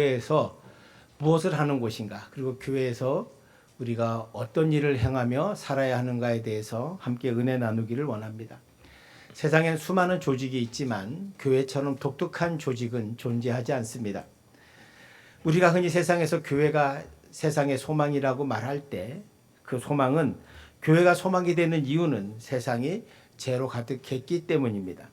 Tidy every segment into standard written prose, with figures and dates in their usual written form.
교회에서 무엇을 하는 곳인가, 그리고 교회에서 우리가 어떤 일을 행하며 살아야 하는가에 대해서 함께 은혜 나누기를 원합니다. 세상엔 수많은 조직이 있지만 교회처럼 독특한 조직은 존재하지 않습니다. 우리가 흔히 세상에서 교회가 세상의 소망이라고 말할 때 그 소망은, 교회가 소망이 되는 이유는 세상이 죄로 가득했기 때문입니다.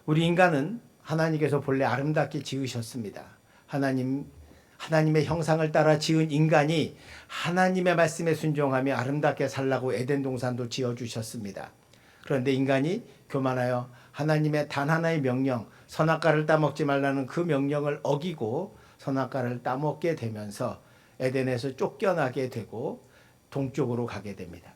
우리 인간은 하나님께서 본래 아름답게 지으셨습니다. 하나님의 형상을 따라 지은 인간이 하나님의 말씀에 순종하며 아름답게 살라고 에덴 동산도 지어주셨습니다. 그런데 인간이 교만하여 하나님의 단 하나의 명령, 선악과를 따먹지 말라는 그 명령을 어기고 선악과를 따먹게 되면서 에덴에서 쫓겨나게 되고 동쪽으로 가게 됩니다.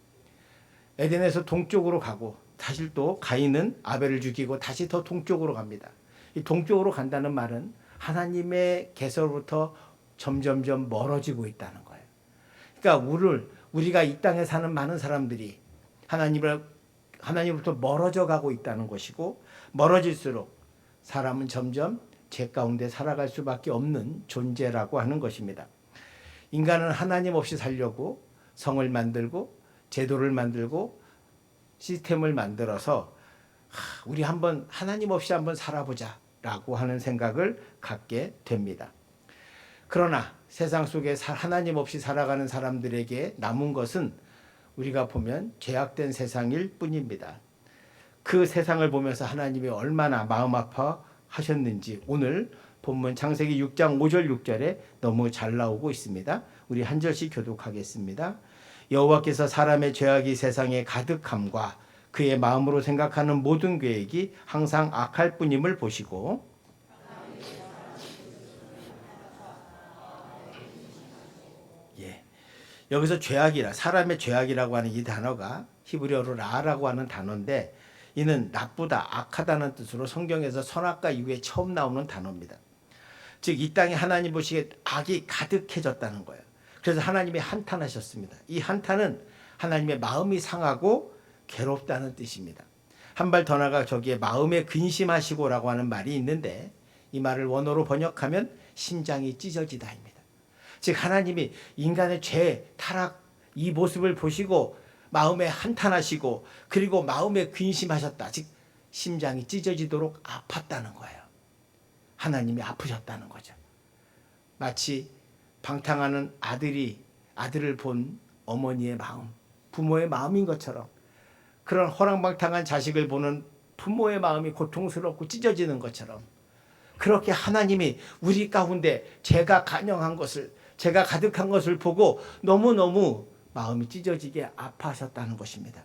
에덴에서 동쪽으로 가고, 사실 또 가인은 아벨을 죽이고 다시 더 동쪽으로 갑니다. 이 동쪽으로 간다는 말은 하나님의 계서로부터 점점점 멀어지고 있다는 거예요. 그러니까 우리가 이 땅에 사는 많은 사람들이 하나님으로부터 멀어져 가고 있다는 것이고, 멀어질수록 사람은 점점 죄 가운데 살아갈 수밖에 없는 존재라고 하는 것입니다. 인간은 하나님 없이 살려고 성을 만들고 제도를 만들고 시스템을 만들어서 우리 한번 하나님 없이 한번 살아보자 라고 하는 생각을 갖게 됩니다. 그러나 세상 속에 하나님 없이 살아가는 사람들에게 남은 것은 우리가 보면 죄악된 세상일 뿐입니다. 그 세상을 보면서 하나님이 얼마나 마음 아파하셨는지 오늘 본문 창세기 6장 5절 6절에 너무 잘 나오고 있습니다. 우리 한 절씩 교독하겠습니다. 여호와께서 사람의 죄악이 세상에 가득함과 그의 마음으로 생각하는 모든 계획이 항상 악할 뿐임을 보시고, 여기서 죄악이라, 사람의 죄악이라고 하는 이 단어가 히브리어로 라라고 하는 단어인데, 이는 나쁘다, 악하다는 뜻으로 성경에서 선악과 이후에 처음 나오는 단어입니다. 즉 이 땅에 하나님 보시기에 악이 가득해졌다는 거예요. 그래서 하나님이 한탄하셨습니다. 이 한탄은 하나님의 마음이 상하고 괴롭다는 뜻입니다. 한 발 더 나가 저기에 마음에 근심하시고라고 하는 말이 있는데, 이 말을 원어로 번역하면 심장이 찢어지다입니다. 즉 하나님이 인간의 죄, 타락, 이 모습을 보시고 마음에 한탄하시고, 그리고 마음에 근심하셨다. 즉 심장이 찢어지도록 아팠다는 거예요. 하나님이 아프셨다는 거죠. 마치 방탕하는 아들을 본 어머니의 마음, 부모의 마음인 것처럼, 그런 호랑방탕한 자식을 보는 부모의 마음이 고통스럽고 찢어지는 것처럼, 그렇게 하나님이 우리 가운데 죄가 간영한 것을, 죄가 가득한 것을 보고 너무너무 마음이 찢어지게 아파하셨다는 것입니다.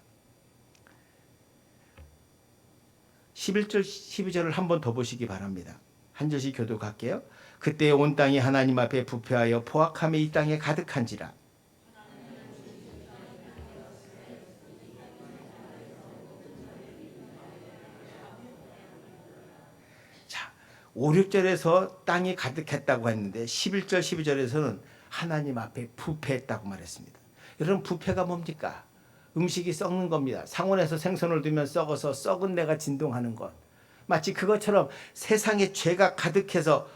11절 12절을 한 번 더 보시기 바랍니다. 한 절씩 교독할게요. 그때 온 땅이 하나님 앞에 부패하여 포악함이 이 땅에 가득한지라. 자, 5, 6절에서 땅이 가득했다고 했는데 11절 12절에서는 하나님 앞에 부패했다고 말했습니다. 여러분, 부패가 뭡니까? 음식이 썩는 겁니다. 상온에서 생선을 두면 썩어서 썩은 내가 진동하는 것, 마치 그것처럼 세상에 죄가 가득해서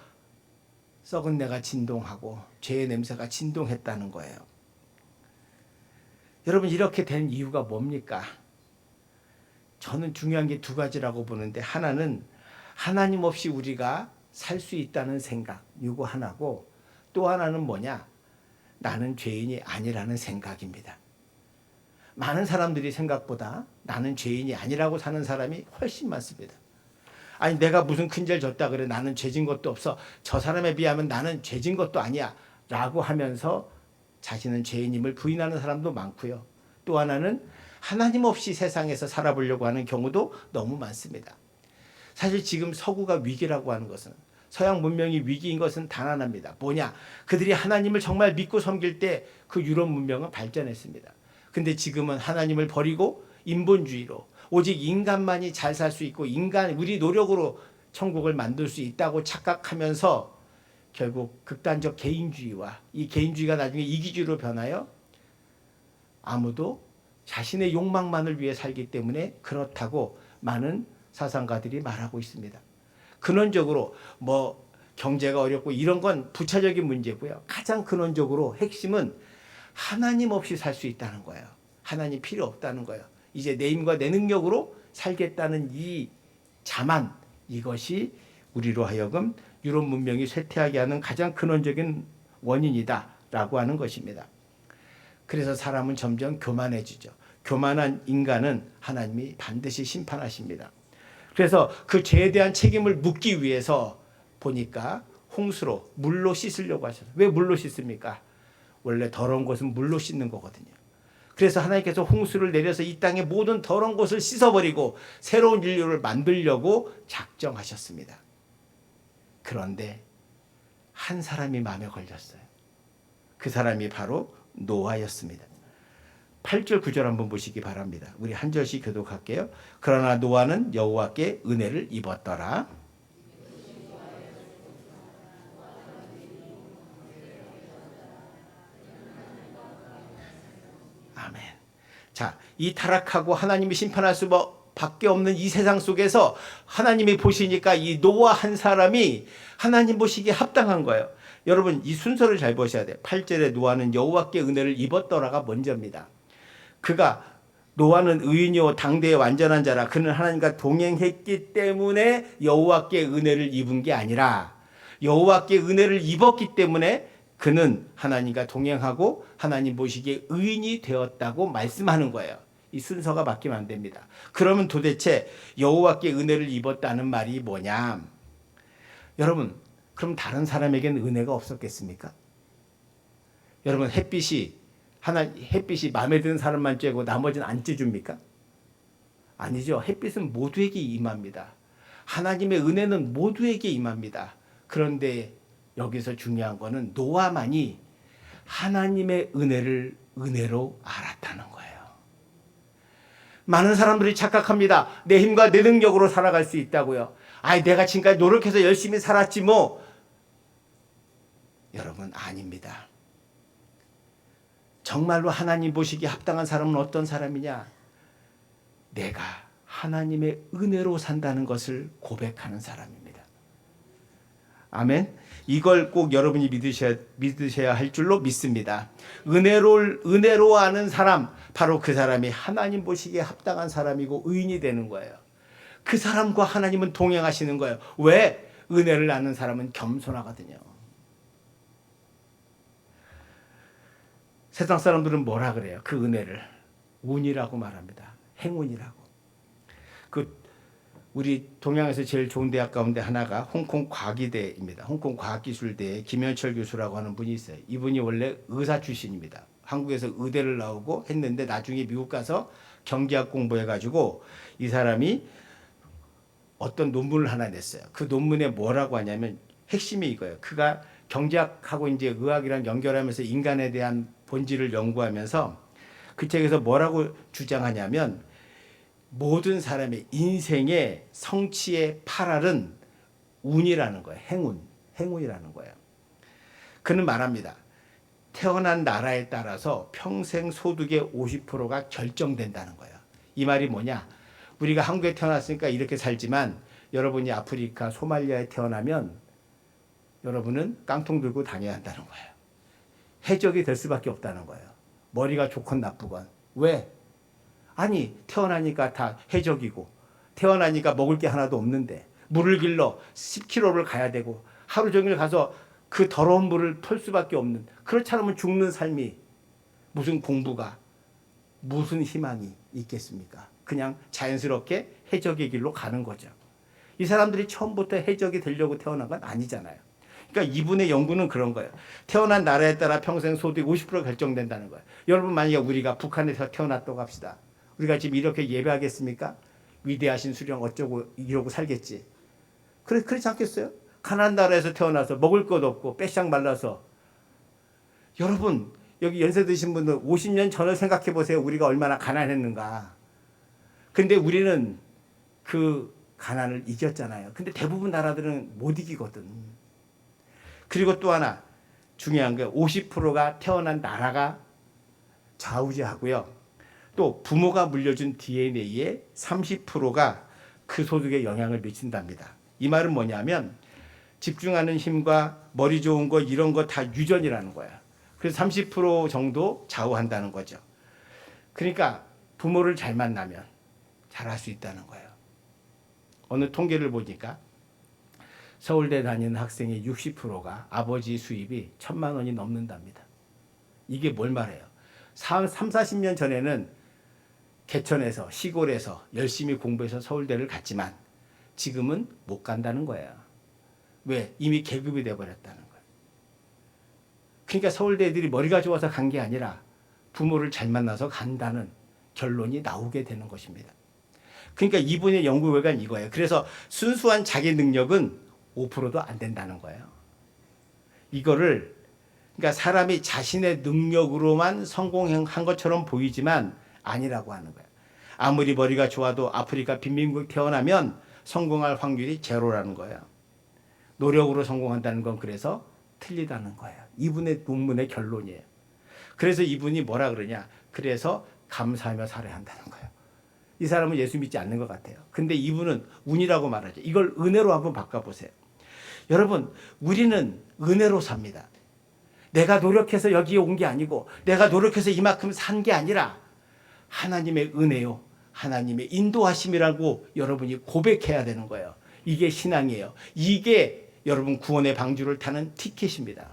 썩은 내가 진동하고 죄의 냄새가 진동했다는 거예요. 여러분, 이렇게 된 이유가 뭡니까? 저는 중요한 게 두 가지라고 보는데, 하나는 하나님 없이 우리가 살 수 있다는 생각, 이거 하나고, 또 하나는 뭐냐? 나는 죄인이 아니라는 생각입니다. 많은 사람들이 생각보다 나는 죄인이 아니라고 사는 사람이 훨씬 많습니다. 아니, 내가 무슨 큰 죄를 졌다 그래, 나는 죄진 것도 없어, 저 사람에 비하면 나는 죄진 것도 아니야 라고 하면서 자신은 죄인임을 부인하는 사람도 많고요. 또 하나는 하나님 없이 세상에서 살아보려고 하는 경우도 너무 많습니다. 사실 지금 서구가 위기라고 하는 것은, 서양 문명이 위기인 것은 단 하나입니다. 뭐냐? 그들이 하나님을 정말 믿고 섬길 때 그 유럽 문명은 발전했습니다. 근데 지금은 하나님을 버리고 인본주의로, 오직 인간만이 잘 살 수 있고 우리 노력으로 천국을 만들 수 있다고 착각하면서 결국 극단적 개인주의와, 이 개인주의가 나중에 이기주의로 변하여 아무도 자신의 욕망만을 위해 살기 때문에 그렇다고 많은 사상가들이 말하고 있습니다. 근원적으로 경제가 어렵고 이런 건 부차적인 문제고요. 가장 근원적으로 핵심은 하나님 없이 살 수 있다는 거예요. 하나님 필요 없다는 거예요. 이제 내 힘과 내 능력으로 살겠다는 이 자만, 이것이 우리로 하여금 유럽 문명이 쇠퇴하게 하는 가장 근원적인 원인이다라고 하는 것입니다. 그래서 사람은 점점 교만해지죠. 교만한 인간은 하나님이 반드시 심판하십니다. 그래서 그 죄에 대한 책임을 묻기 위해서 보니까 홍수로 물로 씻으려고 하셨어요. 왜 물로 씻습니까? 원래 더러운 것은 물로 씻는 거거든요. 그래서 하나님께서 홍수를 내려서 이 땅의 모든 더러운 것을 씻어버리고 새로운 인류를 만들려고 작정하셨습니다. 그런데 한 사람이 마음에 걸렸어요. 그 사람이 바로 노아였습니다. 8절 9절 한번 보시기 바랍니다. 우리 한 절씩 교독할게요. 그러나 노아는 여호와께 은혜를 입었더라. 아멘. 자, 이 타락하고 하나님이 심판할 수밖에 없는 이 세상 속에서 하나님이 보시니까 이 노아 한 사람이 하나님 보시기에 합당한 거예요. 여러분 이 순서를 잘 보셔야 돼요. 8절에 노아는 여호와께 은혜를 입었더라가 먼저입니다. 그가 노아는 의인이요 당대의 완전한 자라 그는 하나님과 동행했기 때문에 여호와께 은혜를 입은 게 아니라 여호와께 은혜를 입었기 때문에 그는 하나님과 동행하고 하나님 보시기에 의인이 되었다고 말씀하는 거예요. 이 순서가 바뀌면 안 됩니다. 그러면 도대체 여호와께 은혜를 입었다는 말이 뭐냐? 여러분 그럼 다른 사람에게는 은혜가 없었겠습니까? 여러분 햇빛이 마음에 드는 사람만 쬐고 나머지는 안 쬐줍니까? 아니죠. 햇빛은 모두에게 임합니다. 하나님의 은혜는 모두에게 임합니다. 그런데 여기서 중요한 거는 노아만이 하나님의 은혜를 은혜로 알았다는 거예요. 많은 사람들이 착각합니다. 내 힘과 내 능력으로 살아갈 수 있다고요. 내가 지금까지 노력해서 열심히 살았지 뭐. 여러분 아닙니다. 정말로 하나님 보시기에 합당한 사람은 어떤 사람이냐? 내가 하나님의 은혜로 산다는 것을 고백하는 사람입니다. 아멘. 이걸 꼭 여러분이 믿으셔야 할 줄로 믿습니다. 은혜로 아는 사람, 바로 그 사람이 하나님 보시기에 합당한 사람이고 의인이 되는 거예요. 그 사람과 하나님은 동행하시는 거예요. 왜? 은혜를 아는 사람은 겸손하거든요. 세상 사람들은 뭐라 그래요? 그 은혜를 운이라고 말합니다. 행운이라고. 우리 동양에서 제일 좋은 대학 가운데 하나가 홍콩 과기대입니다. 홍콩 과학기술대에 김현철 교수라고 하는 분이 있어요. 이분이 원래 의사 출신입니다. 한국에서 의대를 나오고 했는데 나중에 미국 가서 경제학 공부해가지고 이 사람이 어떤 논문을 하나 냈어요. 그 논문에 뭐라고 하냐면 핵심이 이거예요. 그가 경제학하고 이제 의학이랑 연결하면서 인간에 대한 본질을 연구하면서 그 책에서 뭐라고 주장하냐면 모든 사람의 인생의 성취의 8알은 운이라는 거예요. 행운이라는 거예요. 그는 말합니다. 태어난 나라에 따라서 평생 소득의 50%가 결정된다는 거예요. 이 말이 뭐냐? 우리가 한국에 태어났으니까 이렇게 살지만 여러분이 아프리카 소말리아에 태어나면 여러분은 깡통 들고 다녀야 한다는 거예요. 해적이 될 수밖에 없다는 거예요. 머리가 좋건 나쁘건. 왜? 아니 태어나니까 다 해적이고 태어나니까 먹을 게 하나도 없는데 물을 길러 10km를 가야 되고 하루 종일 가서 그 더러운 물을 털 수밖에 없는, 그렇지 않으면 죽는 삶이 무슨 공부가 무슨 희망이 있겠습니까? 그냥 자연스럽게 해적의 길로 가는 거죠. 이 사람들이 처음부터 해적이 되려고 태어난 건 아니잖아요. 그러니까 이분의 연구는 그런 거예요. 태어난 나라에 따라 평생 소득 50% 결정된다는 거예요. 여러분 만약에 우리가 북한에서 태어났다고 합시다. 우리가 지금 이렇게 예배하겠습니까? 위대하신 수령 어쩌고 이러고 살겠지. 그렇지 않겠어요? 가난한 나라에서 태어나서 먹을 것 없고 빼싹 말라서. 여러분 여기 연세 드신 분들 50년 전을 생각해 보세요. 우리가 얼마나 가난했는가. 근데 우리는 그 가난을 이겼잖아요. 근데 대부분 나라들은 못 이기거든. 그리고 또 하나 중요한 게 50%가 태어난 나라가 좌우지하고요. 또 부모가 물려준 DNA의 30%가 그 소득에 영향을 미친답니다. 이 말은 뭐냐면 집중하는 힘과 머리 좋은 거 이런 거 다 유전이라는 거야. 그래서 30% 정도 좌우한다는 거죠. 그러니까 부모를 잘 만나면 잘할 수 있다는 거예요. 어느 통계를 보니까 서울대 다니는 학생의 60%가 아버지 수입이 1,000만 원이 넘는답니다. 이게 뭘 말해요? 40년 전에는 개천에서 시골에서 열심히 공부해서 서울대를 갔지만 지금은 못 간다는 거예요. 왜? 이미 계급이 돼버렸다는 거예요. 그러니까 서울대 애들이 머리가 좋아서 간 게 아니라 부모를 잘 만나서 간다는 결론이 나오게 되는 것입니다. 그러니까 이분의 연구 결과는 이거예요. 그래서 순수한 자기 능력은 5%도 안 된다는 거예요. 이거를 그러니까 사람이 자신의 능력으로만 성공한 것처럼 보이지만 아니라고 하는 거예요. 아무리 머리가 좋아도 아프리카 빈민국 태어나면 성공할 확률이 제로라는 거예요. 노력으로 성공한다는 건 그래서 틀리다는 거예요. 이분의 논문의 결론이에요. 그래서 이분이 뭐라 그러냐. 그래서 감사하며 살아야 한다는 거예요. 이 사람은 예수 믿지 않는 것 같아요. 근데 이분은 운이라고 말하죠. 이걸 은혜로 한번 바꿔보세요. 여러분, 우리는 은혜로 삽니다. 내가 노력해서 여기에 온 게 아니고 내가 노력해서 이만큼 산 게 아니라 하나님의 은혜요. 하나님의 인도하심이라고 여러분이 고백해야 되는 거예요. 이게 신앙이에요. 이게 여러분 구원의 방주를 타는 티켓입니다.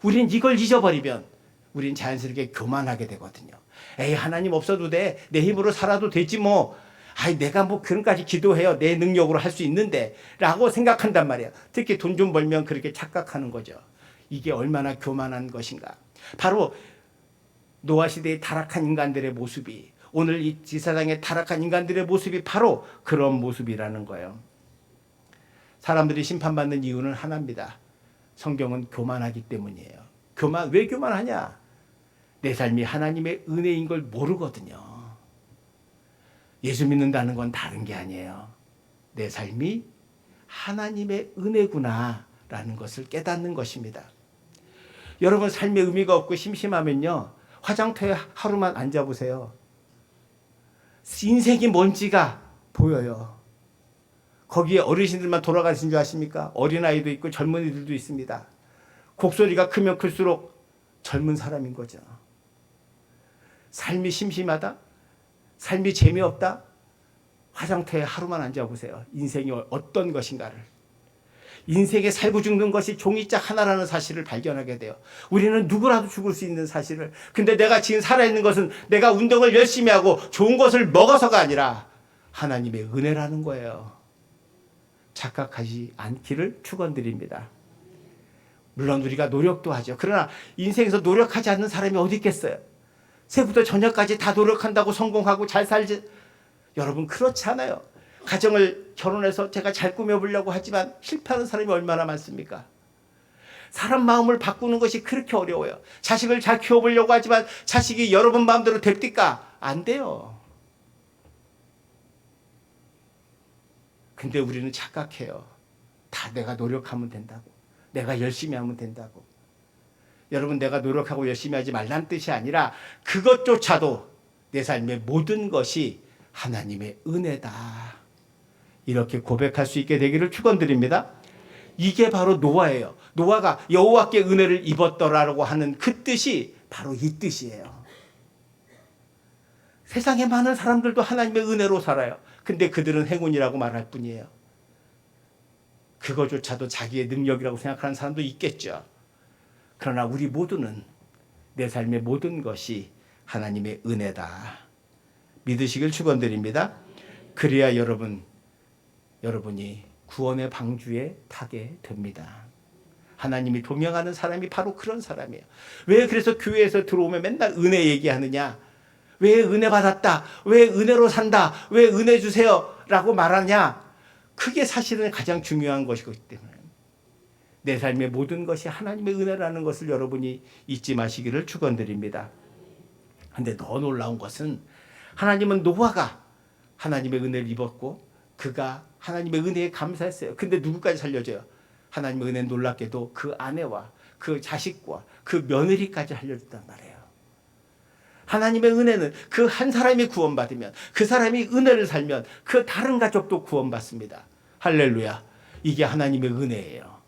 우린 이걸 잊어버리면 우린 자연스럽게 교만하게 되거든요. 에이, 하나님 없어도 돼. 내 힘으로 살아도 되지 뭐. 아이, 내가 뭐 그런까지 기도해요. 내 능력으로 할 수 있는데 라고 생각한단 말이에요. 특히 돈 좀 벌면 그렇게 착각하는 거죠. 이게 얼마나 교만한 것인가. 바로 노아 시대의 타락한 인간들의 모습이 오늘 이 세상의 타락한 인간들의 모습이 바로 그런 모습이라는 거예요. 사람들이 심판받는 이유는 하나입니다. 성경은 교만하기 때문이에요. 왜 교만하냐? 내 삶이 하나님의 은혜인 걸 모르거든요. 예수 믿는다는 건 다른 게 아니에요. 내 삶이 하나님의 은혜구나라는 것을 깨닫는 것입니다. 여러분 삶에 의미가 없고 심심하면요. 화장터에 하루만 앉아보세요. 인생이 뭔지가 보여요. 거기에 어르신들만 돌아가신 줄 아십니까? 어린아이도 있고 젊은이들도 있습니다. 곡소리가 크면 클수록 젊은 사람인 거죠. 삶이 심심하다? 삶이 재미없다? 화장터에 하루만 앉아보세요. 인생이 어떤 것인가를. 인생에 살고 죽는 것이 종이짝 하나라는 사실을 발견하게 돼요. 우리는 누구라도 죽을 수 있는 사실을. 근데 내가 지금 살아있는 것은 내가 운동을 열심히 하고 좋은 것을 먹어서가 아니라 하나님의 은혜라는 거예요. 착각하지 않기를 축원드립니다. 물론 우리가 노력도 하죠. 그러나 인생에서 노력하지 않는 사람이 어디 있겠어요? 새부터 저녁까지 다 노력한다고 성공하고 잘 살지. 여러분 그렇지 않아요. 가정을 결혼해서 제가 잘 꾸며보려고 하지만 실패하는 사람이 얼마나 많습니까? 사람 마음을 바꾸는 것이 그렇게 어려워요. 자식을 잘 키워보려고 하지만 자식이 여러분 마음대로 됩니까? 안 돼요. 근데 우리는 착각해요. 다 내가 노력하면 된다고. 내가 열심히 하면 된다고. 여러분 내가 노력하고 열심히 하지 말란 뜻이 아니라 그것조차도 내 삶의 모든 것이 하나님의 은혜다. 이렇게 고백할 수 있게 되기를 축원드립니다. 이게 바로 노아예요. 노아가 여호와께 은혜를 입었더라라고 하는 그 뜻이 바로 이 뜻이에요. 세상에 많은 사람들도 하나님의 은혜로 살아요. 근데 그들은 행운이라고 말할 뿐이에요. 그거조차도 자기의 능력이라고 생각하는 사람도 있겠죠. 그러나 우리 모두는 내 삶의 모든 것이 하나님의 은혜다. 믿으시길 축원드립니다. 그래야 여러분이 구원의 방주에 타게 됩니다. 하나님이 도명하는 사람이 바로 그런 사람이에요. 왜 그래서 교회에서 들어오면 맨날 은혜 얘기하느냐? 왜 은혜 받았다? 왜 은혜로 산다? 왜 은혜 주세요? 라고 말하냐? 그게 사실은 가장 중요한 것이기 때문에 내 삶의 모든 것이 하나님의 은혜라는 것을 여러분이 잊지 마시기를 축원드립니다. 그런데 더 놀라운 것은 하나님은 노아가 하나님의 은혜를 입었고 그가 하나님의 은혜에 감사했어요. 근데 누구까지 살려줘요? 하나님의 은혜는 놀랍게도 그 아내와 그 자식과 그 며느리까지 살려줬단 말이에요. 하나님의 은혜는 그 한 사람이 구원받으면 그 사람이 은혜를 살면 그 다른 가족도 구원받습니다. 할렐루야. 이게 하나님의 은혜예요.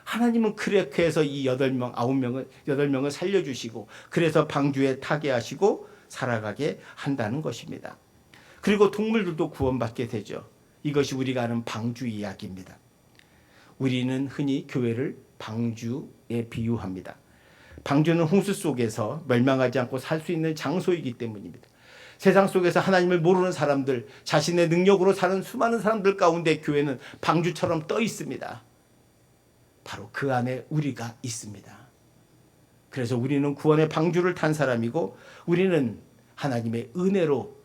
하나님은 그렇게 해서 이 8명을 살려주시고 그래서 방주에 타게 하시고 살아가게 한다는 것입니다. 그리고 동물들도 구원받게 되죠. 이것이 우리가 아는 방주 이야기입니다. 우리는 흔히 교회를 방주에 비유합니다. 방주는 홍수 속에서 멸망하지 않고 살 수 있는 장소이기 때문입니다. 세상 속에서 하나님을 모르는 사람들, 자신의 능력으로 사는 수많은 사람들 가운데 교회는 방주처럼 떠 있습니다. 바로 그 안에 우리가 있습니다. 그래서 우리는 구원의 방주를 탄 사람이고 우리는 하나님의 은혜로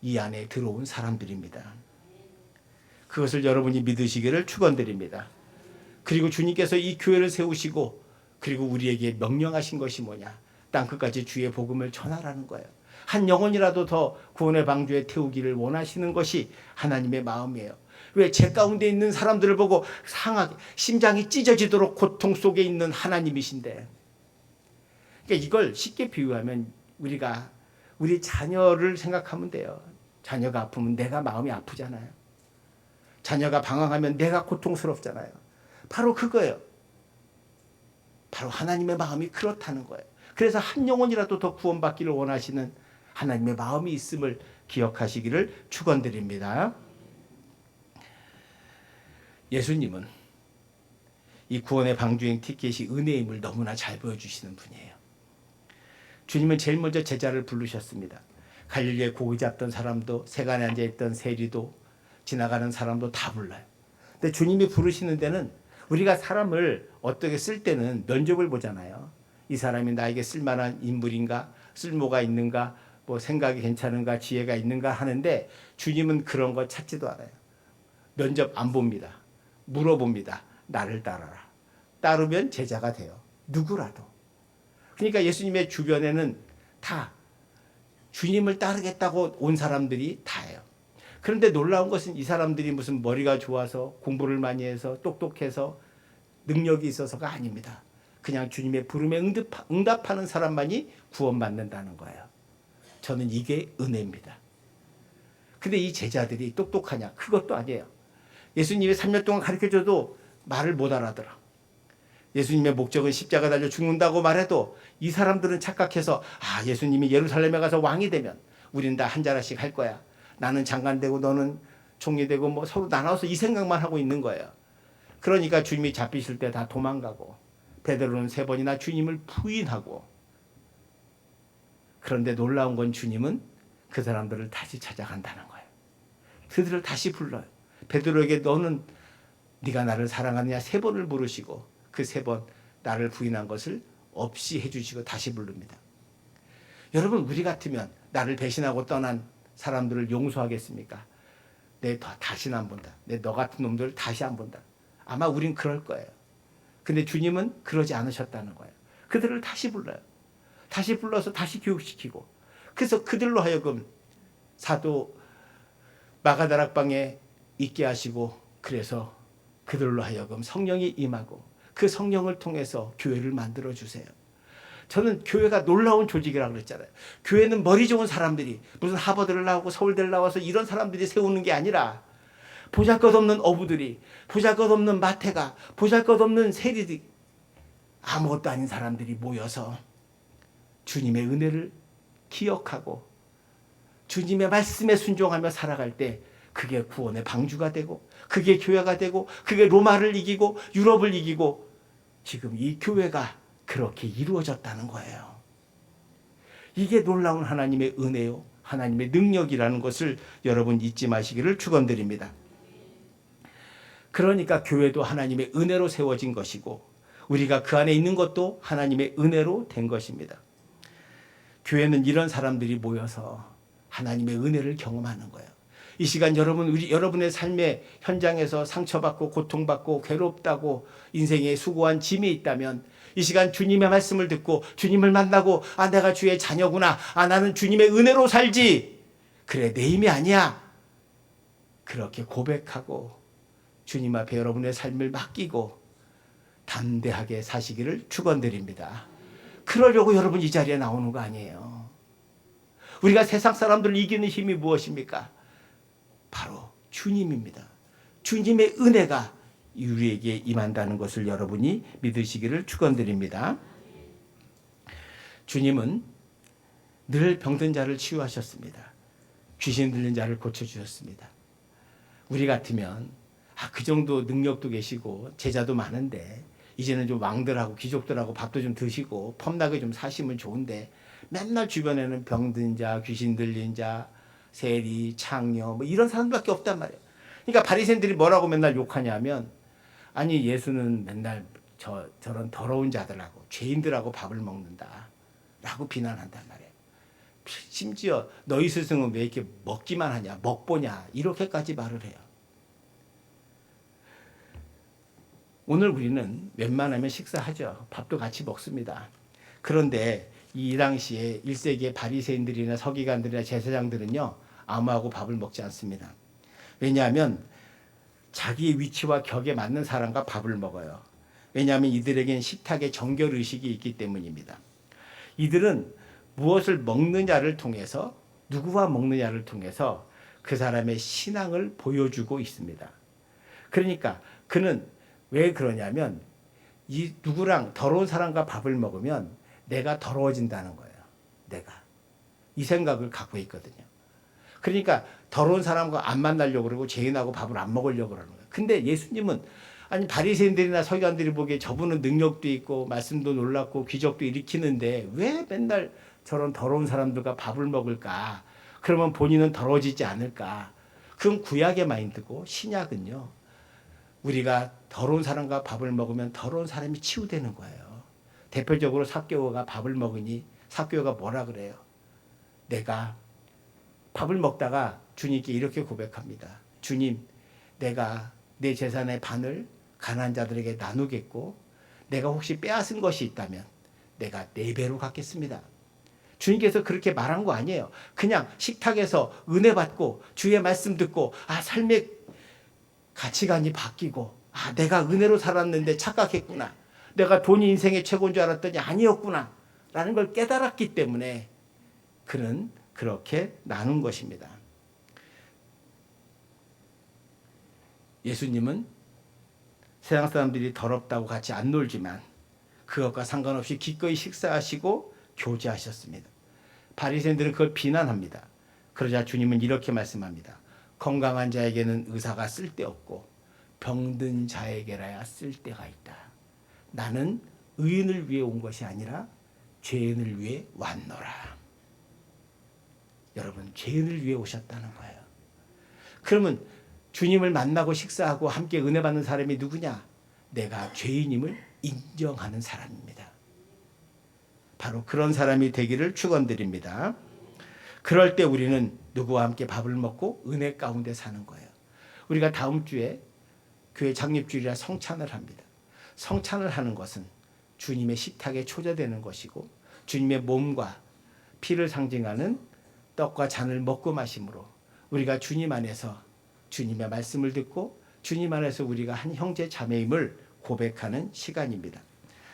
이 안에 들어온 사람들입니다. 그것을 여러분이 믿으시기를 축원드립니다. 그리고 주님께서 이 교회를 세우시고 그리고 우리에게 명령하신 것이 뭐냐? 땅끝까지 주의 복음을 전하라는 거예요. 한 영혼이라도 더 구원의 방주에 태우기를 원하시는 것이 하나님의 마음이에요. 왜? 제 가운데 있는 사람들을 보고 상하게 심장이 찢어지도록 고통 속에 있는 하나님이신데. 그러니까 이걸 쉽게 비유하면 우리가 우리 자녀를 생각하면 돼요. 자녀가 아프면 내가 마음이 아프잖아요. 자녀가 방황하면 내가 고통스럽잖아요. 바로 그거예요. 바로 하나님의 마음이 그렇다는 거예요. 그래서 한 영혼이라도 더 구원받기를 원하시는 하나님의 마음이 있음을 기억하시기를 축원드립니다. 예수님은 이 구원의 방주행 티켓이 은혜임을 너무나 잘 보여주시는 분이에요. 주님은 제일 먼저 제자를 부르셨습니다. 갈릴리에 고기 잡던 사람도, 세간에 앉아있던 세리도, 지나가는 사람도 다 불러요. 근데 주님이 부르시는 데는 우리가 사람을 어떻게 쓸 때는 면접을 보잖아요. 이 사람이 나에게 쓸만한 인물인가, 쓸모가 있는가, 뭐 생각이 괜찮은가, 지혜가 있는가 하는데 주님은 그런 거 찾지도 않아요. 면접 안 봅니다. 물어봅니다. 나를 따라라. 따르면 제자가 돼요. 누구라도. 그러니까 예수님의 주변에는 다 주님을 따르겠다고 온 사람들이 다예요. 그런데 놀라운 것은 이 사람들이 무슨 머리가 좋아서 공부를 많이 해서 똑똑해서 능력이 있어서가 아닙니다. 그냥 주님의 부름에 응답하는 사람만이 구원받는다는 거예요. 저는 이게 은혜입니다. 근데 이 제자들이 똑똑하냐? 그것도 아니에요. 예수님이 3년 동안 가르쳐줘도 말을 못 알아들어. 예수님의 목적은 십자가 달려 죽는다고 말해도 이 사람들은 착각해서 예수님이 예루살렘에 가서 왕이 되면 우리는 다 한 자라씩 할 거야. 나는 장관 되고 너는 총리 되고 뭐 서로 나눠서 이 생각만 하고 있는 거예요. 그러니까 주님이 잡히실 때 다 도망가고 베드로는 3번이나 주님을 부인하고. 그런데 놀라운 건 주님은 그 사람들을 다시 찾아간다는 거예요. 그들을 다시 불러요. 베드로에게 너는 네가 나를 사랑하느냐 3번을 물으시고 그 3번 나를 부인한 것을 없이 해주시고 다시 부릅니다. 여러분, 우리 같으면 나를 배신하고 떠난 사람들을 용서하겠습니까? 다시는 안 본다. 너 같은 놈들 다시 안 본다. 아마 우린 그럴 거예요. 근데 주님은 그러지 않으셨다는 거예요. 그들을 다시 불러요. 다시 불러서 다시 교육시키고. 그래서 그들로 하여금 사도 마가다락방에 있게 하시고 그래서 그들로 하여금 성령이 임하고 그 성령을 통해서 교회를 만들어 주세요. 저는 교회가 놀라운 조직이라고 그랬잖아요. 교회는 머리 좋은 사람들이 무슨 하버드를 나오고 서울대를 나와서 이런 사람들이 세우는 게 아니라 보잘것없는 어부들이, 보잘것없는 마태가, 보잘것없는 세리들이, 아무것도 아닌 사람들이 모여서 주님의 은혜를 기억하고 주님의 말씀에 순종하며 살아갈 때 그게 구원의 방주가 되고 그게 교회가 되고 그게 로마를 이기고 유럽을 이기고 지금 이 교회가 그렇게 이루어졌다는 거예요. 이게 놀라운 하나님의 은혜요, 하나님의 능력이라는 것을 여러분 잊지 마시기를 축원드립니다. 그러니까 교회도 하나님의 은혜로 세워진 것이고 우리가 그 안에 있는 것도 하나님의 은혜로 된 것입니다. 교회는 이런 사람들이 모여서 하나님의 은혜를 경험하는 거예요. 이 시간 여러분의 삶의 현장에서 상처받고 고통받고 괴롭다고 인생에 수고한 짐이 있다면 이 시간 주님의 말씀을 듣고 주님을 만나고 내가 주의 자녀구나. 나는 주님의 은혜로 살지. 그래, 내 힘이 아니야. 그렇게 고백하고 주님 앞에 여러분의 삶을 맡기고 담대하게 사시기를 축원드립니다. 그러려고 여러분 이 자리에 나오는 거 아니에요. 우리가 세상 사람들을 이기는 힘이 무엇입니까? 바로 주님입니다. 주님의 은혜가 우리에게 임한다는 것을 여러분이 믿으시기를 축원드립니다. 주님은 늘 병든 자를 치유하셨습니다. 귀신 들린 자를 고쳐주셨습니다. 우리 같으면 그 정도 능력도 계시고 제자도 많은데 이제는 좀 왕들하고 귀족들하고 밥도 좀 드시고 펌나게 좀 사시면 좋은데 맨날 주변에는 병든 자, 귀신 들린 자, 세리, 창녀 뭐 이런 사람들밖에 없단 말이에요. 그러니까 바리새인들이 뭐라고 맨날 욕하냐면 아니 예수는 맨날 저런 더러운 자들하고 죄인들하고 밥을 먹는다 라고 비난한단 말이에요. 심지어 너희 스승은 왜 이렇게 먹기만 하냐 먹보냐 이렇게까지 말을 해요. 오늘 우리는 웬만하면 식사하죠. 밥도 같이 먹습니다. 그런데 이 당시에 1세기의 바리새인들이나 서기관들이나 제사장들은요 아무하고 밥을 먹지 않습니다. 왜냐하면 자기의 위치와 격에 맞는 사람과 밥을 먹어요. 왜냐하면 이들에겐 식탁에 정결의식이 있기 때문입니다. 이들은 무엇을 먹느냐를 통해서 누구와 먹느냐를 통해서 그 사람의 신앙을 보여주고 있습니다. 그러니까 그는 왜 그러냐면 이 누구랑 더러운 사람과 밥을 먹으면 내가 더러워진다는 거예요. 내가 이 생각을 갖고 있거든요. 그러니까 더러운 사람과 안 만나려고 그러고 죄인하고 밥을 안 먹으려고 그러는 거예요. 근데 예수님은 아니 바리새인들이나 서기관들이 보기에 저분은 능력도 있고 말씀도 놀랍고 기적도 일으키는데 왜 맨날 저런 더러운 사람들과 밥을 먹을까? 그러면 본인은 더러워지지 않을까? 그건 구약의 마인드고 신약은요. 우리가 더러운 사람과 밥을 먹으면 더러운 사람이 치유되는 거예요. 대표적으로 삭개오가 밥을 먹으니 삭개오가 뭐라 그래요? 내가 밥을 먹다가 주님께 이렇게 고백합니다. 주님, 내가 내 재산의 반을 가난한 자들에게 나누겠고 내가 혹시 빼앗은 것이 있다면 내가 4배로 갚겠습니다. 주님께서 그렇게 말한 거 아니에요. 그냥 식탁에서 은혜 받고 주의 말씀 듣고 삶의 가치관이 바뀌고 내가 은혜로 살았는데 착각했구나. 내가 돈이 인생의 최고인 줄 알았더니 아니었구나. 라는 걸 깨달았기 때문에 그는 그렇게 나눈 것입니다. 예수님은 세상 사람들이 더럽다고 같이 안 놀지만 그것과 상관없이 기꺼이 식사하시고 교제하셨습니다. 바리새인들은 그걸 비난합니다. 그러자 주님은 이렇게 말씀합니다. 건강한 자에게는 의사가 쓸데없고 병든 자에게라야 쓸데가 있다. 나는 의인을 위해 온 것이 아니라 죄인을 위해 왔노라. 여러분, 죄인을 위해 오셨다는 거예요. 그러면 주님을 만나고 식사하고 함께 은혜 받는 사람이 누구냐? 내가 죄인임을 인정하는 사람입니다. 바로 그런 사람이 되기를 축원드립니다. 그럴 때 우리는 누구와 함께 밥을 먹고 은혜 가운데 사는 거예요. 우리가 다음 주에 교회 창립주일이라 성찬을 합니다. 성찬을 하는 것은 주님의 식탁에 초대되는 것이고 주님의 몸과 피를 상징하는 떡과 잔을 먹고 마심으로 우리가 주님 안에서 주님의 말씀을 듣고 주님 안에서 우리가 한 형제 자매임을 고백하는 시간입니다.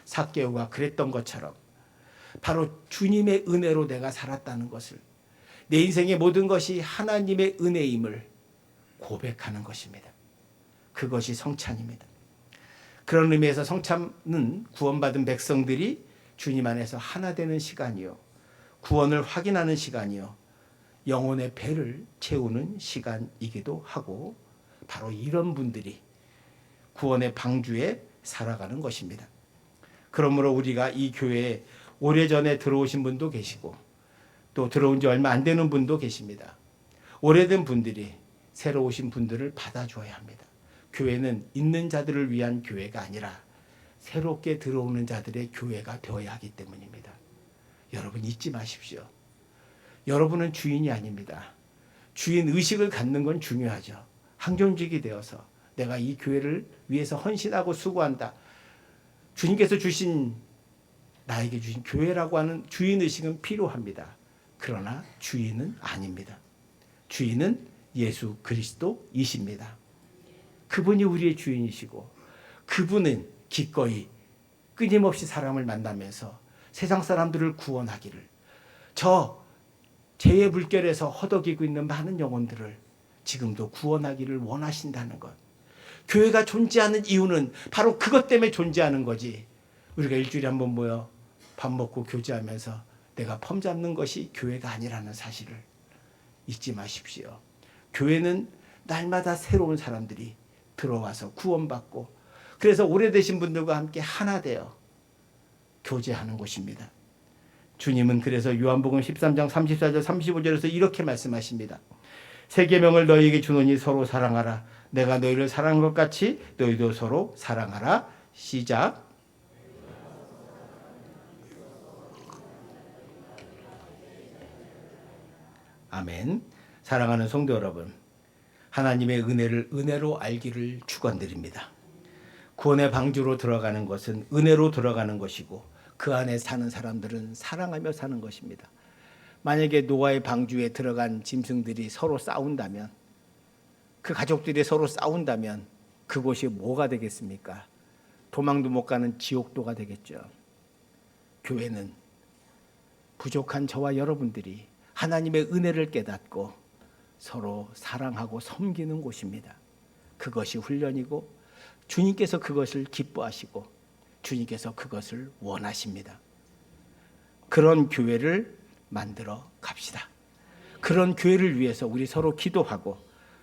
삭개오가 그랬던 것처럼 바로 주님의 은혜로 내가 살았다는 것을, 내 인생의 모든 것이 하나님의 은혜임을 고백하는 것입니다. 그것이 성찬입니다. 그런 의미에서 성찬은 구원받은 백성들이 주님 안에서 하나 되는 시간이요, 구원을 확인하는 시간이요, 영혼의 배를 채우는 시간이기도 하고, 바로 이런 분들이 구원의 방주에 살아가는 것입니다. 그러므로 우리가 이 교회에 오래전에 들어오신 분도 계시고 또 들어온 지 얼마 안 되는 분도 계십니다. 오래된 분들이 새로 오신 분들을 받아줘야 합니다. 교회는 있는 자들을 위한 교회가 아니라 새롭게 들어오는 자들의 교회가 되어야 하기 때문입니다. 여러분 잊지 마십시오. 여러분은 주인이 아닙니다. 주인 의식을 갖는 건 중요하죠. 항존직이 되어서 내가 이 교회를 위해서 헌신하고 수고한다. 주님께서 주신, 나에게 주신 교회라고 하는 주인 의식은 필요합니다. 그러나 주인은 아닙니다. 주인은 예수 그리스도이십니다. 그분이 우리의 주인이시고 그분은 기꺼이 끊임없이 사람을 만나면서 세상 사람들을 구원하기를, 저 죄의 물결에서 허덕이고 있는 많은 영혼들을 지금도 구원하기를 원하신다는 것, 교회가 존재하는 이유는 바로 그것 때문에 존재하는 거지. 우리가 일주일에 한 번 모여 밥 먹고 교제하면서 내가 폼 잡는 것이 교회가 아니라는 사실을 잊지 마십시오. 교회는 날마다 새로운 사람들이 들어와서 구원받고, 그래서 오래되신 분들과 함께 하나 되어 교제하는 곳입니다. 주님은 그래서 요한복음 13장 34절 35절에서 이렇게 말씀하십니다. 새 계명을 너희에게 주노니 서로 사랑하라. 내가 너희를 사랑한 것 같이 너희도 서로 사랑하라. 시작. 아멘. 사랑하는 성도 여러분, 하나님의 은혜를 은혜로 알기를 축원드립니다. 구원의 방주로 들어가는 것은 은혜로 들어가는 것이고, 그 안에 사는 사람들은 사랑하며 사는 것입니다. 만약에 노아의 방주에 들어간 짐승들이 서로 싸운다면, 그 가족들이 서로 싸운다면 그곳이 뭐가 되겠습니까? 도망도 못 가는 지옥도가 되겠죠. 교회는 부족한 저와 여러분들이 하나님의 은혜를 깨닫고 서로 사랑하고 섬기는 곳입니다. 그것이 훈련이고, 주님께서 그것을 기뻐하시고 주님께서 그것을 원하십니다. 그런 교회를 만들어 갑시다. 그런 교회를 위해서 우리 서로 기도하고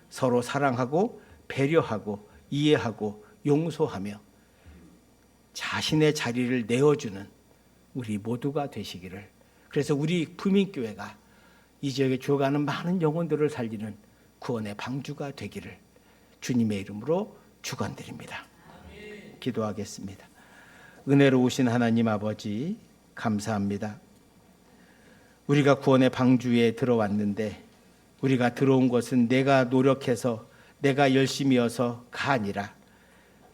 서로 사랑하고 배려하고 이해하고 용서하며 자신의 자리를 내어주는 우리 모두가 되시기를, 그래서 우리 부민교회가 이 지역에 죽어가는 많은 영혼들을 살리는 구원의 방주가 되기를 주님의 이름으로 축원드립니다. 기도하겠습니다. 은혜로우신 하나님 아버지, 감사합니다. 우리가 구원의 방주에 들어왔는데, 우리가 들어온 것은 내가 노력해서 내가 열심히여서가 아니라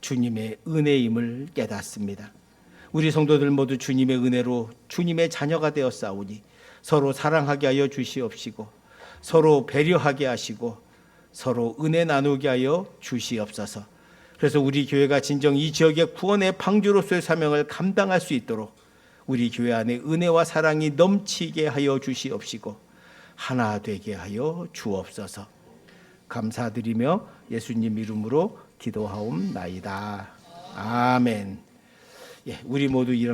주님의 은혜임을 깨닫습니다. 우리 성도들 모두 주님의 은혜로 주님의 자녀가 되었사오니 서로 사랑하게 하여 주시옵시고, 서로 배려하게 하시고, 서로 은혜 나누게 하여 주시옵소서. 그래서 우리 교회가 진정 이 지역의 구원의 방주로서의 사명을 감당할 수 있도록 우리 교회 안에 은혜와 사랑이 넘치게 하여 주시옵시고 하나 되게 하여 주옵소서. 감사드리며 예수님 이름으로 기도하옵나이다. 아멘. 우리 모두 일어나